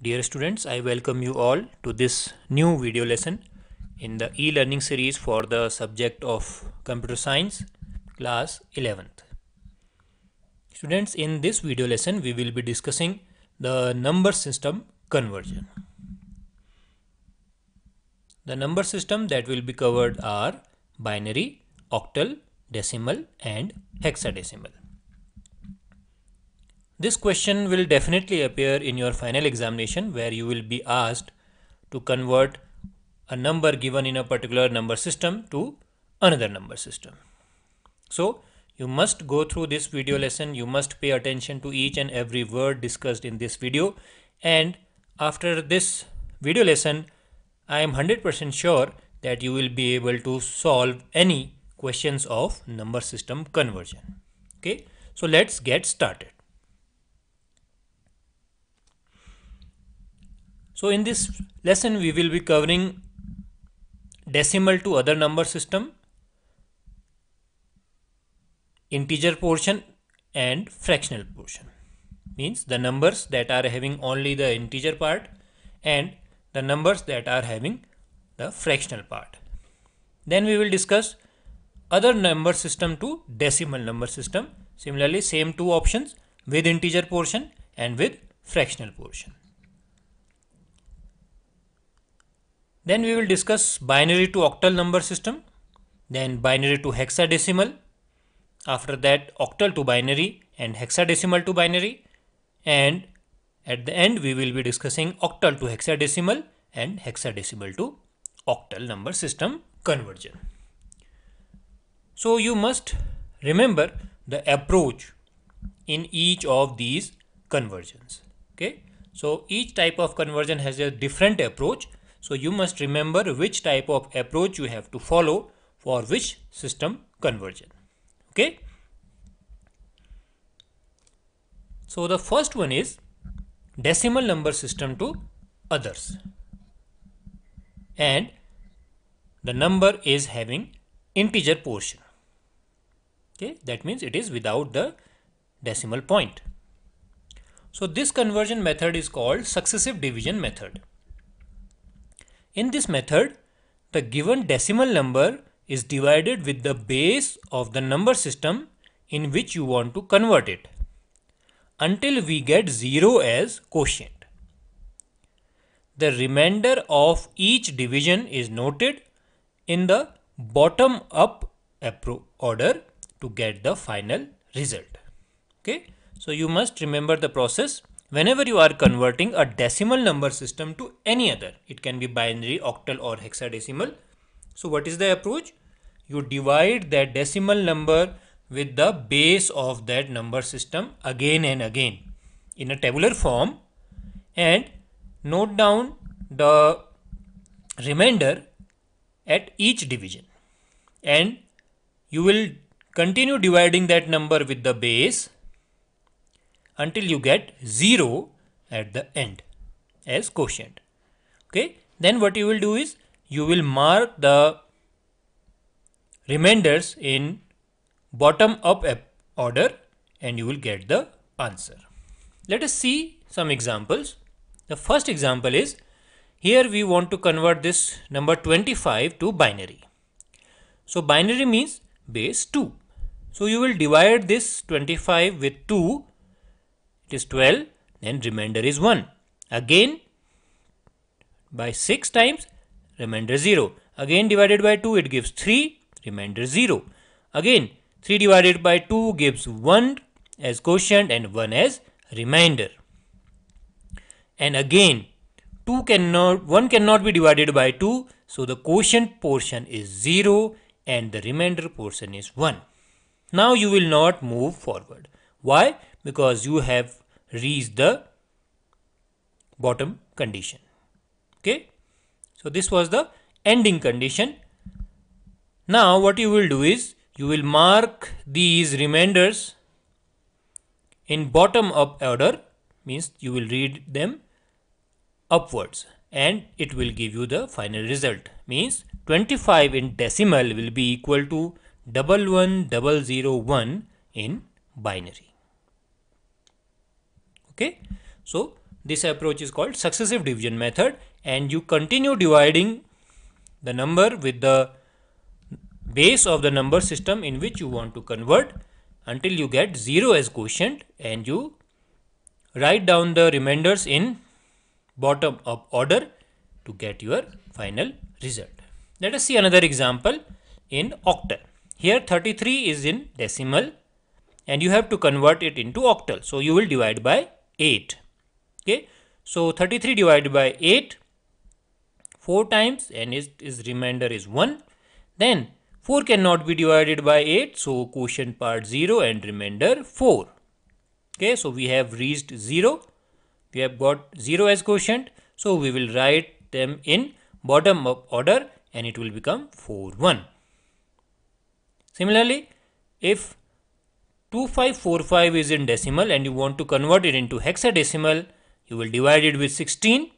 Dear students, I welcome you all to this new video lesson in the e-learning series for the subject of computer science, class 11th. Students, in this video lesson we will be discussing the number system conversion. The number system that will be covered are binary, octal, decimal and hexadecimal. This question will definitely appear in your final examination, where you will be asked to convert a number given in a particular number system to another number system. So you must go through this video lesson, you must pay attention to each and every word discussed in this video, and after this video lesson I am 100% sure that you will be able to solve any questions of number system conversion. Okay, so let's get started. So in this lesson we will be covering decimal to other number system, integer portion and fractional portion. Means the numbers that are having only the integer part and the numbers that are having the fractional part. Then we will discuss other number system to decimal number system. Similarly, same two options with integer portion and with fractional portion. Then we will discuss binary to octal number system, then binary to hexadecimal, after that octal to binary and hexadecimal to binary, and at the end we will be discussing octal to hexadecimal and hexadecimal to octal number system conversion. So you must remember the approach in each of these conversions. Okay, so each type of conversion has a different approach. So you must remember which type of approach you have to follow for which system conversion. Okay. So the first one is decimal number system to others, and the number is having integer portion. Okay, that means it is without the decimal point. So this conversion method is called successive division method. In this method, the given decimal number is divided with the base of the number system in which you want to convert it until we get 0 as quotient. The remainder of each division is noted in the bottom up order to get the final result. Okay, so you must remember the process. Whenever you are converting a decimal number system to any other, it can be binary, octal or hexadecimal. So what is the approach? You divide that decimal number with the base of that number system again and again in a tabular form, and note down the remainder at each division, and you will continue dividing that number with the base until you get 0 at the end as quotient. Okay, then what you will do is you will mark the remainders in bottom up order and you will get the answer. Let us see some examples. The first example is, here we want to convert this number 25 to binary. So binary means base 2. So you will divide this 25 with 2, it is 12, then remainder is 1. Again by 6 times, remainder 0. Again divided by 2, it gives 3, remainder 0. Again 3 divided by 2 gives 1 as quotient and 1 as remainder. And again 1 cannot be divided by 2, so the quotient portion is 0 and the remainder portion is 1. Now you will not move forward. Why? Because you have reached the bottom condition. Okay, so this was the ending condition. Now what you will do is you will mark these remainders in bottom up order, means you will read them upwards and it will give you the final result. Means 25 in decimal will be equal to 11001 in binary. Okay, so this approach is called successive division method, and you continue dividing the number with the base of the number system in which you want to convert until you get 0 as quotient, and you write down the remainders in bottom up order to get your final result. Let us see another example in octal. Here 33 is in decimal and you have to convert it into octal. So you will divide by 8. Okay. So 33 divided by 8 4 times, and its remainder is 1. Then 4 cannot be divided by 8, so quotient part 0 and remainder 4. Okay, so we have reached 0. We have got 0 as quotient, so we will write them in bottom up order and it will become 4 1. Similarly, if 2545 is in decimal and you want to convert it into hexadecimal, you will divide it with 16.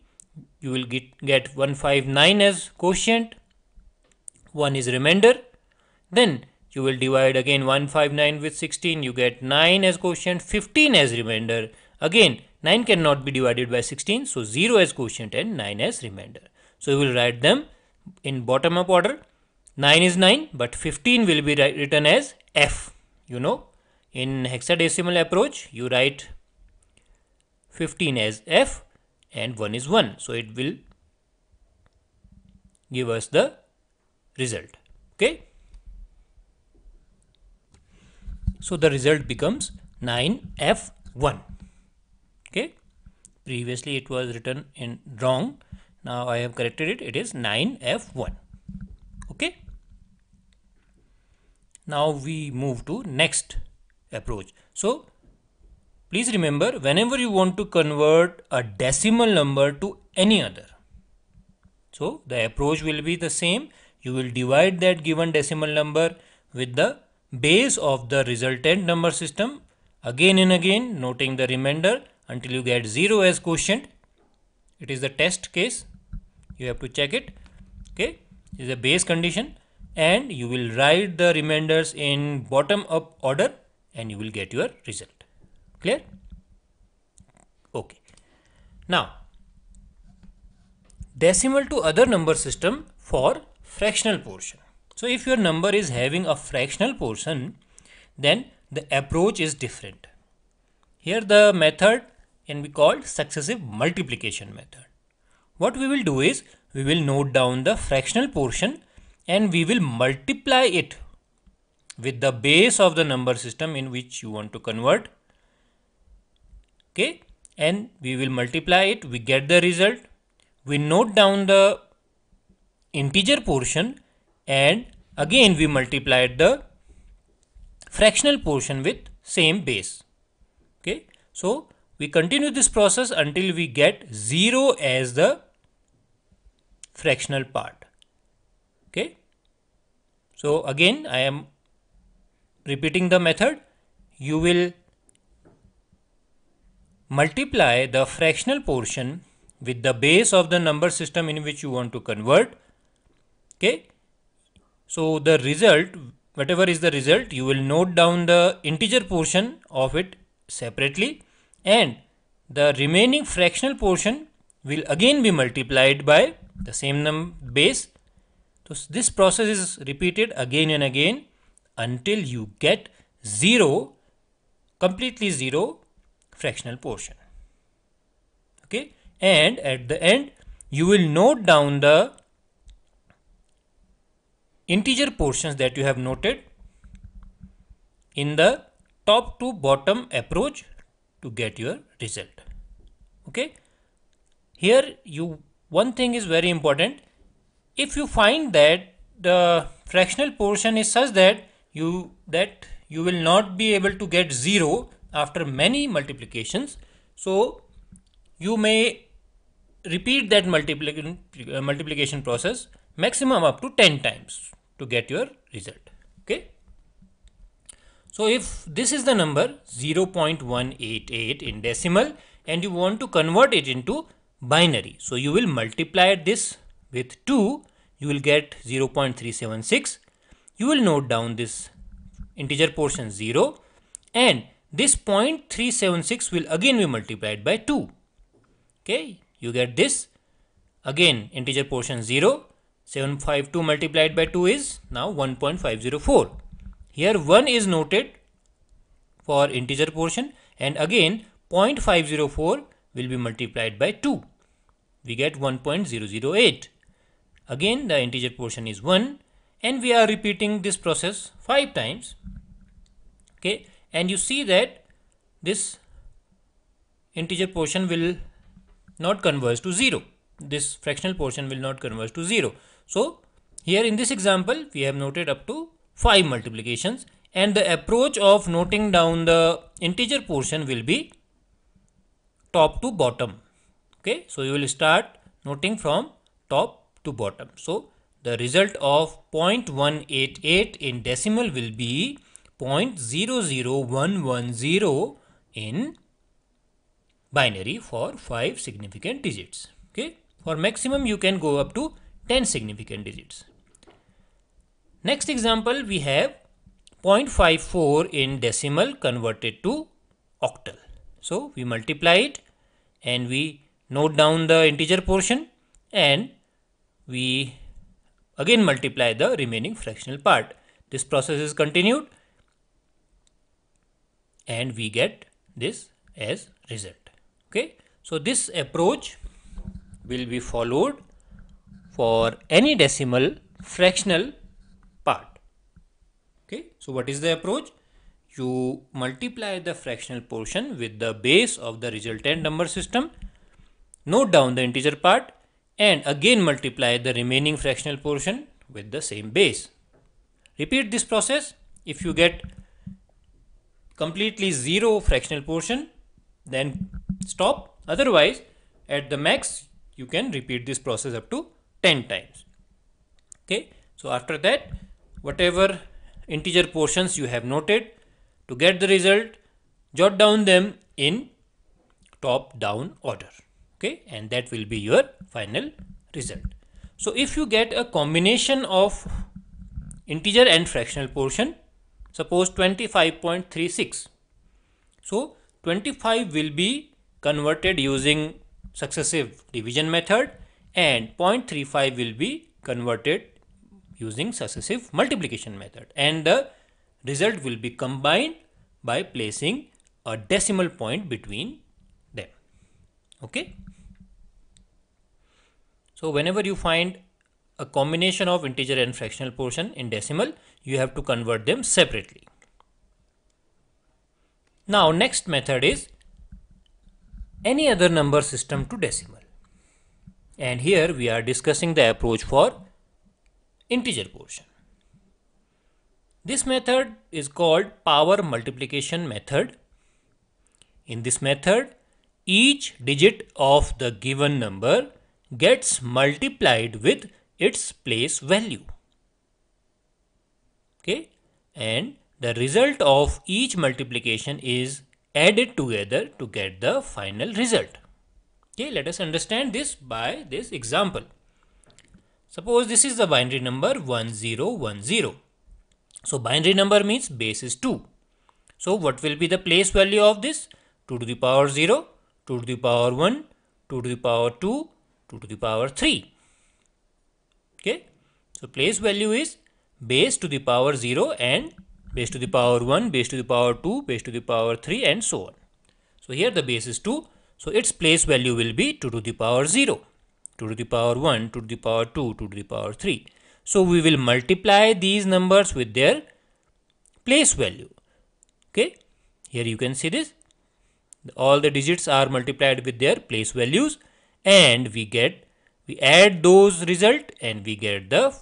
You will get 159 as quotient, 1 is remainder. Then you will divide again 159 with 16, you get 9 as quotient, 15 as remainder. Again 9 cannot be divided by 16, so 0 as quotient and 9 as remainder. So you will write them in bottom up order. 9 is 9, but 15 will be written as F. You know, in hexadecimal approach you write 15 as F and 1 is 1. So it will give us the result. Okay. So the result becomes 9F1. Okay. Previously it was written in wrong. Now I have corrected it. It is 9F1. Okay. Now we move to next approach. So please remember, whenever you want to convert a decimal number to any other, so the approach will be the same. You will divide that given decimal number with the base of the resultant number system again and again, noting the remainder until you get 0 as quotient. It is the test case. You have to check it. Okay, this is a base condition, and you will write the remainders in bottom up order and you will get your result. Clear? Okay. Now, decimal to other number system for fractional portion. So if your number is having a fractional portion, then the approach is different. Here the method can be called successive multiplication method. What we will do is, we will note down the fractional portion and we will multiply it with the base of the number system in which you want to convert. Okay, and we will multiply it, we get the result, we note down the integer portion, and again we multiplied the fractional portion with same base. Okay, so we continue this process until we get 0 as the fractional part. Okay, so again I am repeating the method. You will multiply the fractional portion with the base of the number system in which you want to convert. Okay, so the result, whatever is the result, you will note down the integer portion of it separately, and the remaining fractional portion will again be multiplied by the same base. So this process is repeated again and again until you get 0, completely 0 fractional portion. Okay, and at the end you will note down the integer portions that you have noted in the top to bottom approach to get your result. Okay, here one thing is very important. If you find that the fractional portion is such that you will not be able to get 0 after many multiplications, so you may repeat that multiplication process maximum up to 10 times to get your result. Okay, so if this is the number 0.188 in decimal and you want to convert it into binary, so you will multiply this with 2, you will get 0.376. You will note down this integer portion 0, and this 0.376 will again be multiplied by 2. Okay, you get this. Again, integer portion 0. 752 multiplied by 2 is now 1.504. Here 1 is noted for integer portion, and again 0.504 will be multiplied by 2. We get 1.008. Again the integer portion is 1, and we are repeating this process 5 times. Okay, and you see that this integer portion will not converge to 0. This fractional portion will not converge to 0. So here in this example we have noted up to 5 multiplications, and the approach of noting down the integer portion will be top to bottom. Okay, so you will start noting from top to bottom. So the result of 0.188 in decimal will be 0.00110 in binary for 5 significant digits. Okay, for maximum you can go up to 10 significant digits. Next example, we have 0.54 in decimal converted to octal. So we multiply it and we note down the integer portion, and we again multiply the remaining fractional part. This process is continued and we get this as result. Okay, so this approach will be followed for any decimal fractional part. Okay, so what is the approach? You multiply the fractional portion with the base of the resultant number system, note down the integer part, and again multiply the remaining fractional portion with the same base. Repeat this process. If you get completely 0 fractional portion, then stop. Otherwise, at the max you can repeat this process up to 10 times. Okay, so after that, whatever integer portions you have noted, to get the result, jot down them in top down order. Okay, and that will be your final result. So if you get a combination of integer and fractional portion, suppose 25.36, so 25 will be converted using successive division method, and 0.35 will be converted using successive multiplication method, and the result will be combined by placing a decimal point between them. Okay, so whenever you find a combination of integer and fractional portion in decimal, you have to convert them separately. Now next method is any other number system to decimal, and here we are discussing the approach for integer portion. This method is called power multiplication method. In this method, each digit of the given number gets multiplied with its place value. Okay, and the result of each multiplication is added together to get the final result. Okay, let us understand this by this example. Suppose this is the binary number 1010. So binary number means base is 2. So what will be the place value of this? 2 to the power 0, 2 to the power 1, 2 to the power 2, 2 to the power 3. Okay, so place value is base to the power 0 and base to the power 1, base to the power 2, base to the power 3, and so on. So here the base is 2, so its place value will be 2 to the power 0, 2 to the power 1, 2 to the power 2, 2 to the power 3. So we will multiply these numbers with their place value. Okay, here you can see this. All the digits are multiplied with their place values, and we add those result and we get the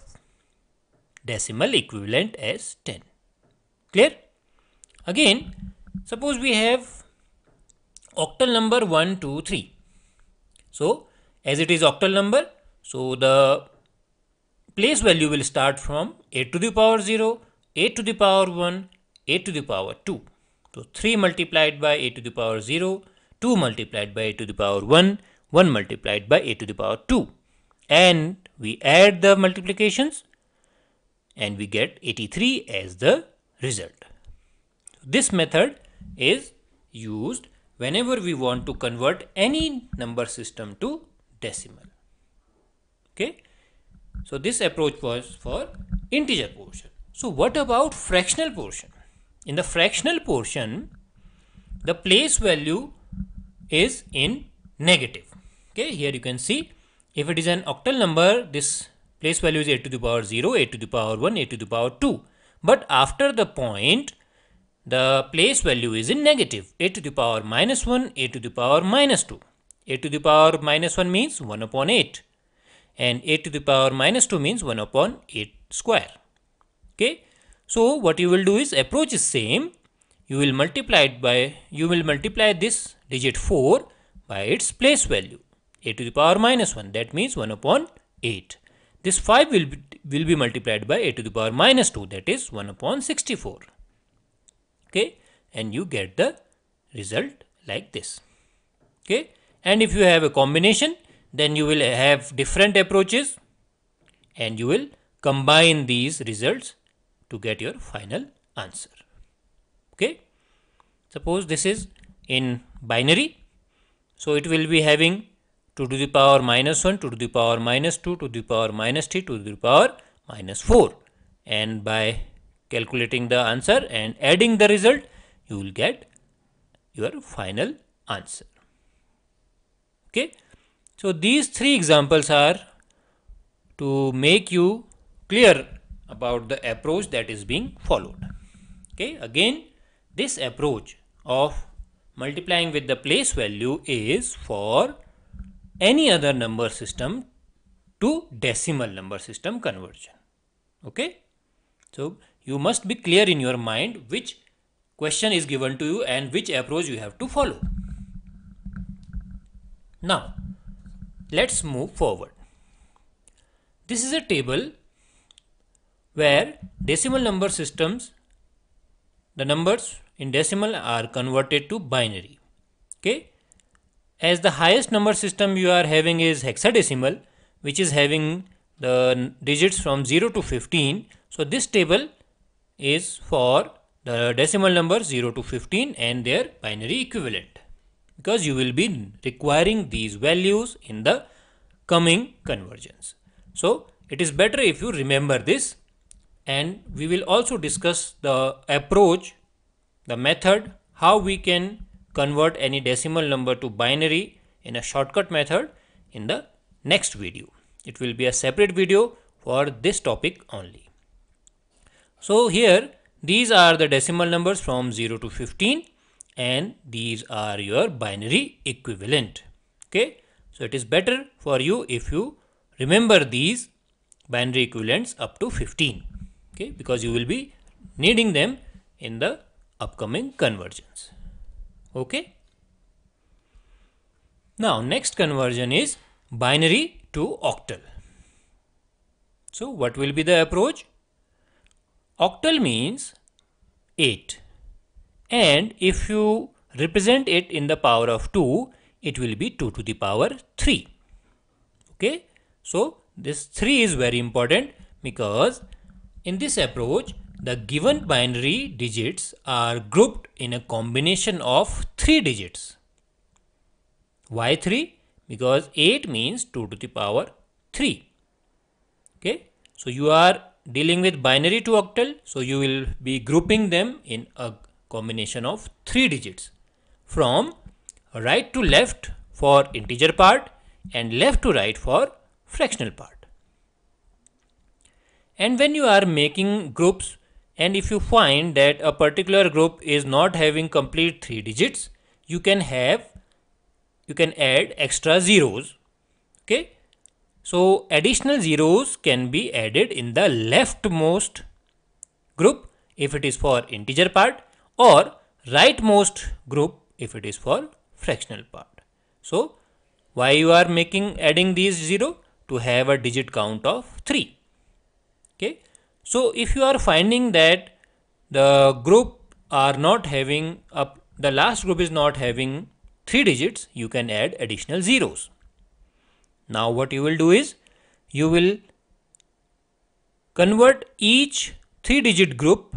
decimal equivalent as 10. Clear? Again, suppose we have octal number 1, 2, 3. So as it is octal number, so the place value will start from 8 to the power 0, 8 to the power 1, 8 to the power 2. So 3 multiplied by 8 to the power 0, 2 multiplied by 8 to the power 1, 1 multiplied by 8 to the power 2. And we add the multiplications and we get 83 as the result. This method is used whenever we want to convert any number system to decimal. Okay, so this approach was for integer portion. So what about fractional portion? In the fractional portion, the place value is in negative. Okay, here you can see if it is an octal number, this place value is 8 to the power 0, 8 to the power 1, 8 to the power 2. But after the point, the place value is in negative, 8 to the power minus 1, 8 to the power minus 2. 8 to the power minus 1 means 1 upon 8. And 8 to the power minus 2 means 1 upon 8 square. Okay. So what you will do is, approach is same. You will multiply this digit 4 by its place value, 8 to the power minus 1. That means 1 upon 8. This 5 will be multiplied by 8 to the power minus 2. That is 1 upon 64. Okay. And you get the result like this. Okay. And if you have a combination, then you will have different approaches and you will combine these results to get your final answer. Okay. Suppose this is in binary. So it will be having 2 to the power minus 1, 2 to the power minus 2, 2 to the power minus 3, 2 to the power minus 4. And by calculating the answer and adding the result, you will get your final answer. Okay. So these three examples are to make you clear about the approach that is being followed. Okay. Again, this approach of multiplying with the place value is for any other number system to decimal number system conversion. Okay. So you must be clear in your mind which question is given to you and which approach you have to follow. Now, let's move forward. This is a table where decimal number systems, the numbers in decimal are converted to binary. Okay. As the highest number system you are having is hexadecimal, which is having the digits from 0 to 15. So this table is for the decimal numbers 0 to 15 and their binary equivalent, because you will be requiring these values in the coming conversions. So it is better if you remember this, and we will also discuss the approach, the method, how we can convert any decimal number to binary in a shortcut method in the next video. It will be a separate video for this topic only. So here these are the decimal numbers from 0 to 15 and these are your binary equivalent. Okay. So it is better for you if you remember these binary equivalents up to 15. Okay. Because you will be needing them in the upcoming conversions. Okay. Now next conversion is binary to octal. So what will be the approach? Octal means 8, and if you represent it in the power of 2, it will be 2 to the power 3. Okay. So this 3 is very important, because in this approach the given binary digits are grouped in a combination of 3 digits. Why 3? Because 8 means 2 to the power 3. Okay. So you are dealing with binary to octal, so you will be grouping them in a combination of 3 digits, from right to left for integer part and left to right for fractional part. And when you are making groups, and if you find that a particular group is not having complete 3 digits, you can add extra zeros. Okay. So additional zeros can be added in the leftmost group if it is for integer part, or rightmost group if it is for fractional part. So why you are adding these 0? To have a digit count of 3. Okay. So if you are finding that the group are not having the last group is not having 3 digits, you can add additional zeros. Now what you will do is, you will convert each 3 digit group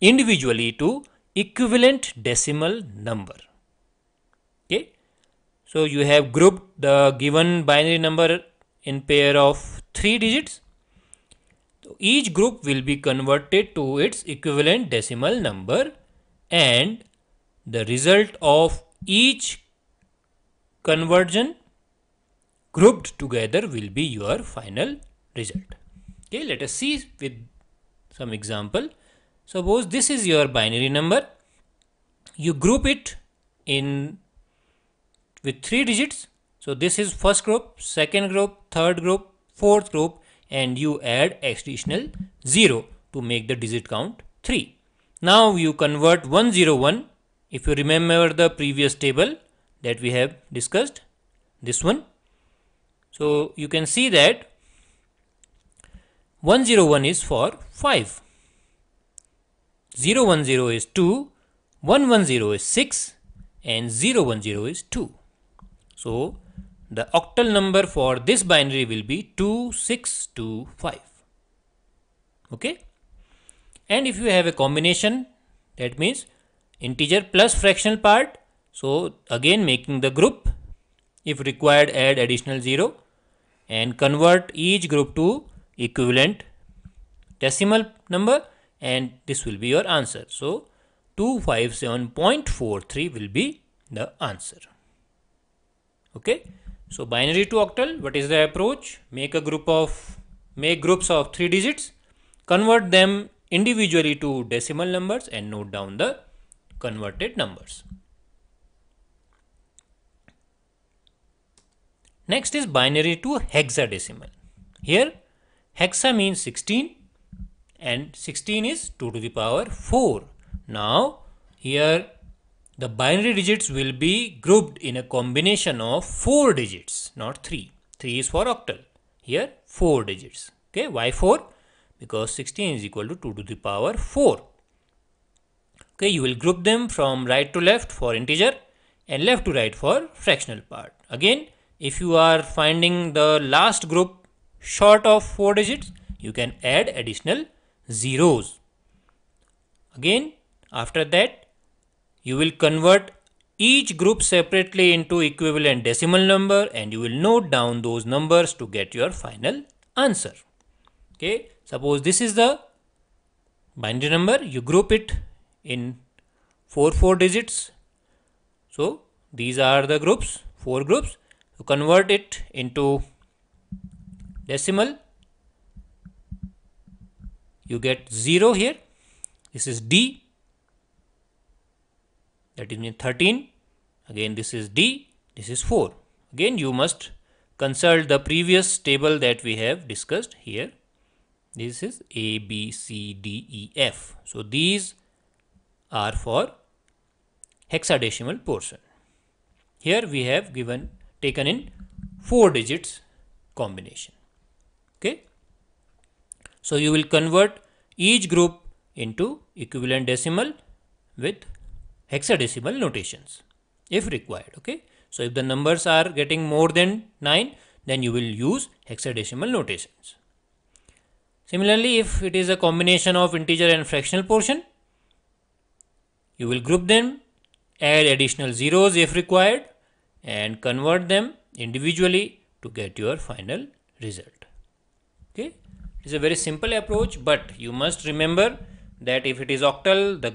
individually to equivalent decimal number. So you have grouped the given binary number in pair of 3 digits. So each group will be converted to its equivalent decimal number, and the result of each conversion grouped together will be your final result. Okay, let us see with some example. Suppose this is your binary number. You group it in with 3 digits. So this is first group, second group, third group, fourth group, and you add additional 0 to make the digit count 3. Now you convert 101. If you remember the previous table that we have discussed, this one. So you can see that 101 is for 5, 010 is 2, 110 is 6, and 010 is 2. So the octal number for this binary will be 2625. Okay. And if you have a combination, that means integer plus fractional part. So again making the group, if required add additional 0 and convert each group to equivalent decimal number, and this will be your answer. So 257.43 will be the answer. Okay. So binary to octal, what is the approach? Make groups of 3 digits, convert them individually to decimal numbers, and note down the converted numbers. Next is binary to hexadecimal. Here hexa means 16 and 16 is 2 to the power 4. Now here the binary digits will be grouped in a combination of 4 digits, not 3. 3 is for octal. Here 4 digits. Okay, why 4? Because 16 is equal to 2 to the power 4. Okay, you will group them from right to left for integer and left to right for fractional part. Again, if you are finding the last group short of 4 digits, you can add additional zeros. Again, after that, you will convert each group separately into equivalent decimal number, and you will note down those numbers to get your final answer. Okay, suppose this is the binary number, you group it in 4 digits. So these are the groups, 4 groups. You convert it into decimal, you get 0 here. This is D, that is 13. Again this is D, this is 4. Again you must consult the previous table that we have discussed here. This is A, B, C, D, E, F. So these are for hexadecimal portion. Here we have taken in 4 digits combination. Okay. So you will convert each group into equivalent decimal with hexadecimal notations if required. Okay. So if the numbers are getting more than 9, then you will use hexadecimal notations. Similarly, if it is a combination of integer and fractional portion, you will group them, add additional zeros if required, and convert them individually to get your final result. Okay, it is a very simple approach, but you must remember that if it is octal, the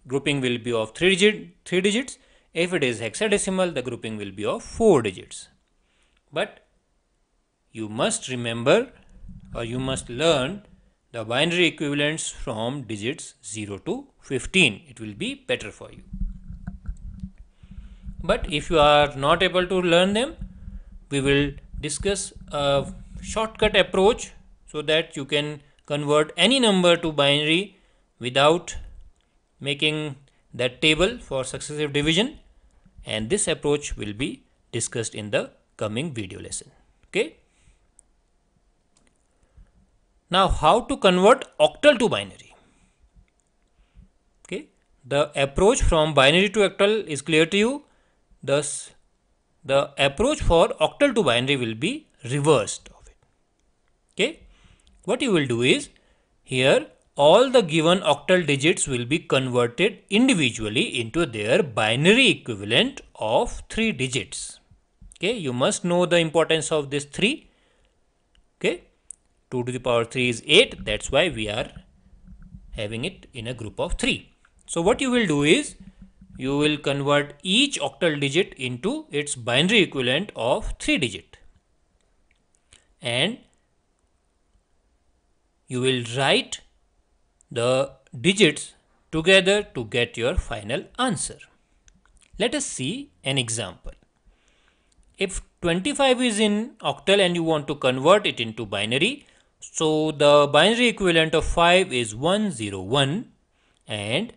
grouping will be of 3 digits. If it is hexadecimal, the grouping will be of 4 digits. But you must remember, or you must learn the binary equivalents from digits 0 to 15. It will be better for you. But if you are not able to learn them, we will discuss a shortcut approach so that you can convert any number to binary without making that table for successive division, and this approach will be discussed in the coming video lesson. Okay. Now how to convert octal to binary? Okay, the approach from binary to octal is clear to you. Thus the approach for octal to binary will be reversed of it. Okay, what you will do is, here all the given octal digits will be converted individually into their binary equivalent of 3 digits. Okay, you must know the importance of this 3. Okay, 2 to the power 3 is 8, that's why we are having it in a group of 3. So what you will do is, you will convert each octal digit into its binary equivalent of 3 digit, and you will write the digits together to get your final answer. Let us see an example. If 25 is in octal and you want to convert it into binary, so the binary equivalent of 5 is 101 and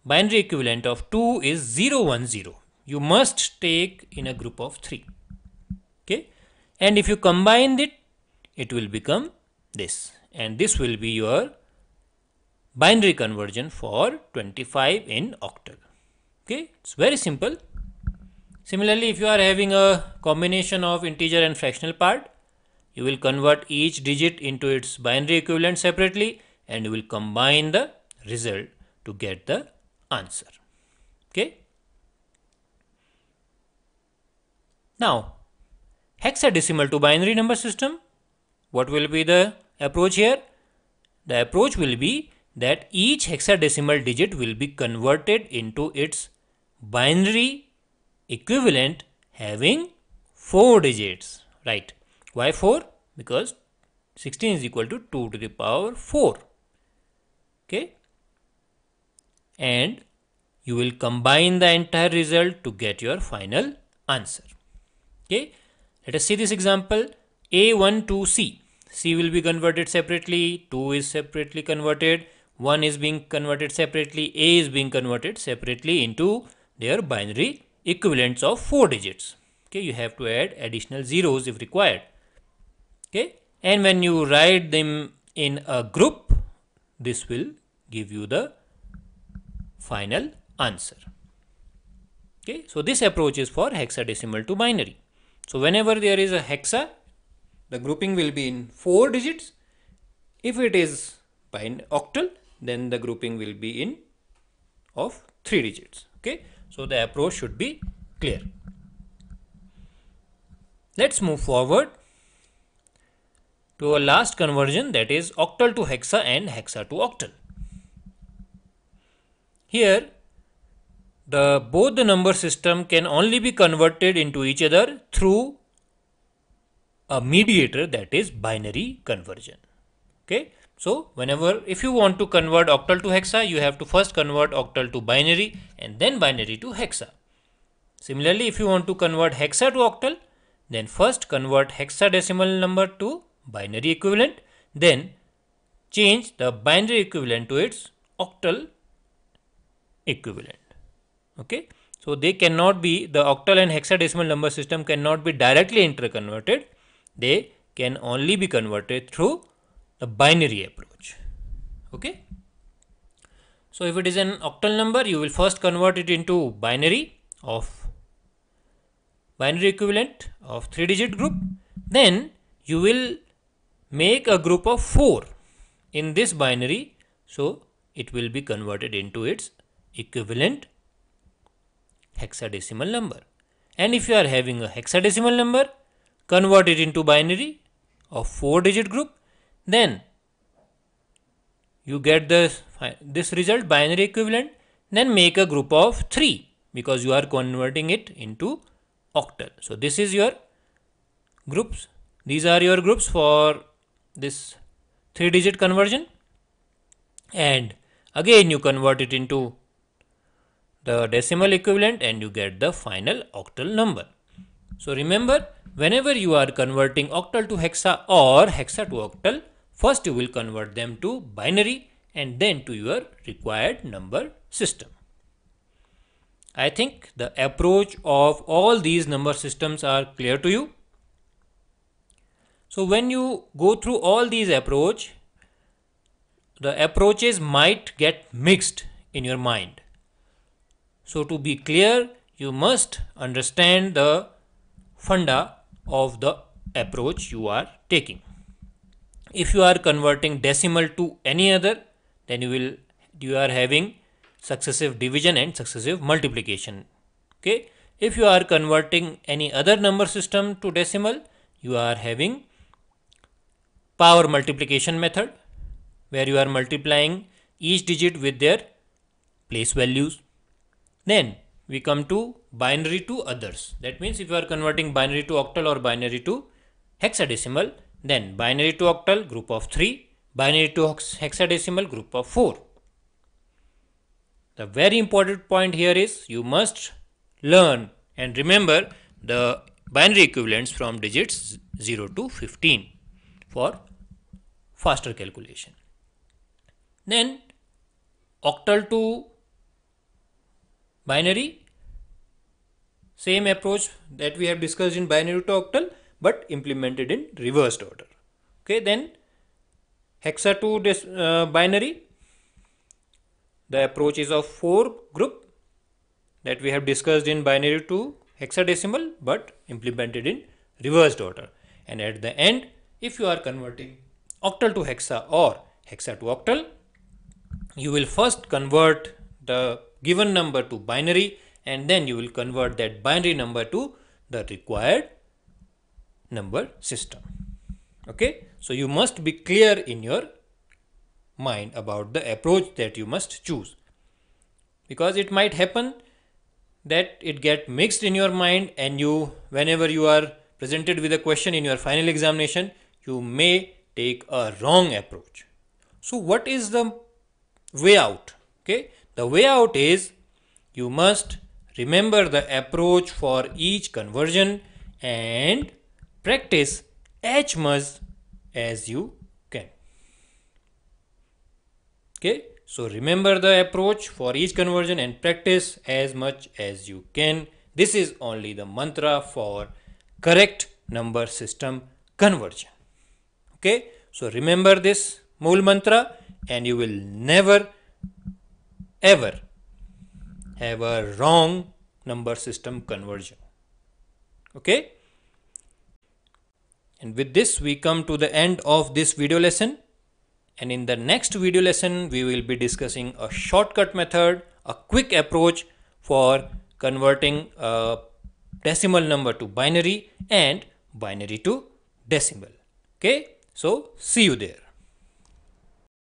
binary equivalent of 2 is 010. You must take in a group of 3. Okay, and if you combine it, it will become this, and this will be your binary conversion for 25 in octal. Okay, it's very simple. Similarly, if you are having a combination of integer and fractional part, you will convert each digit into its binary equivalent separately, and you will combine the result to get the answer. Okay. Now, hexadecimal to binary number system, what will be the approach here? The approach will be that each hexadecimal digit will be converted into its binary equivalent having 4 digits, right? Why 4? Because 16 is equal to 2 to the power 4. Okay, and you will combine the entire result to get your final answer. Okay, let us see this example. A1 to C. C will be converted separately, 2 is separately converted, 1 is being converted separately, A is being converted separately into their binary equivalents of 4 digits. Okay, you have to add additional zeros if required. Okay, and when you write them in a group, this will give you the final answer. Okay, so this approach is for hexadecimal to binary. So whenever there is a hexa, the grouping will be in 4 digits. If it is octal, then the grouping will be in of 3 digits. Okay, so the approach should be clear. Let's move forward to a last conversion, that is octal to hexa and hexa to octal. Here, both the number system can only be converted into each other through a mediator, that is binary conversion. Okay, so if you want to convert octal to hexa, you have to first convert octal to binary and then binary to hexa. Similarly, if you want to convert hexa to octal, then first convert hexadecimal number to binary equivalent, then change the binary equivalent to its octal equivalent. Okay, so they cannot be, the octal and hexadecimal number system cannot be directly interconverted. They can only be converted through the binary approach. Okay, so if it is an octal number, you will first convert it into binary equivalent of 3 digit group. Then you will make a group of 4 in this binary, so it will be converted into its equivalent hexadecimal number. And if you are having a hexadecimal number, convert it into binary of 4 digit group, then you get this result, binary equivalent, then make a group of 3 because you are converting it into octal. So this is your groups. These are your groups for this 3 digit conversion, and again you convert it into the decimal equivalent and you get the final octal number. So remember, whenever you are converting octal to hexa or hexa to octal, first you will convert them to binary and then to your required number system. I think the approach of all these number systems are clear to you. So when you go through all these approaches, the approaches might get mixed in your mind. So to be clear, you must understand the funda of the approach you are taking. If you are converting decimal to any other, then you are having successive division and successive multiplication. Okay, if you are converting any other number system to decimal, you are having power multiplication method, where you are multiplying each digit with their place values. Then we come to binary to others. That means if you are converting binary to octal or binary to hexadecimal, then binary to octal group of 3, binary to hexadecimal group of 4. The very important point here is you must learn and remember the binary equivalents from digits 0 to 15 for faster calculation. Then octal to binary, same approach that we have discussed in binary to octal, but implemented in reversed order. Okay, then hexa to binary, the approach is of 4 group that we have discussed in binary to hexadecimal, but implemented in reversed order. And at the end, if you are converting octal to hexa or hexa to octal, you will first convert the given number to binary, and then you will convert that binary number to the required number system. Okay, so you must be clear in your mind about the approach that you must choose, because it might happen that it get mixed in your mind, and you, whenever you are presented with a question in your final examination, you may take a wrong approach. So what is the way out? Okay, the way out is you must remember the approach for each conversion and practice as much as you can. Okay, so remember the approach for each conversion and practice as much as you can. This is only the mantra for correct number system conversion. Okay, so remember this Mool mantra and you will never ever have a wrong number system conversion. Okay, and with this we come to the end of this video lesson, and in the next video lesson we will be discussing a shortcut method, a quick approach for converting a decimal number to binary and binary to decimal. Okay, so see you there.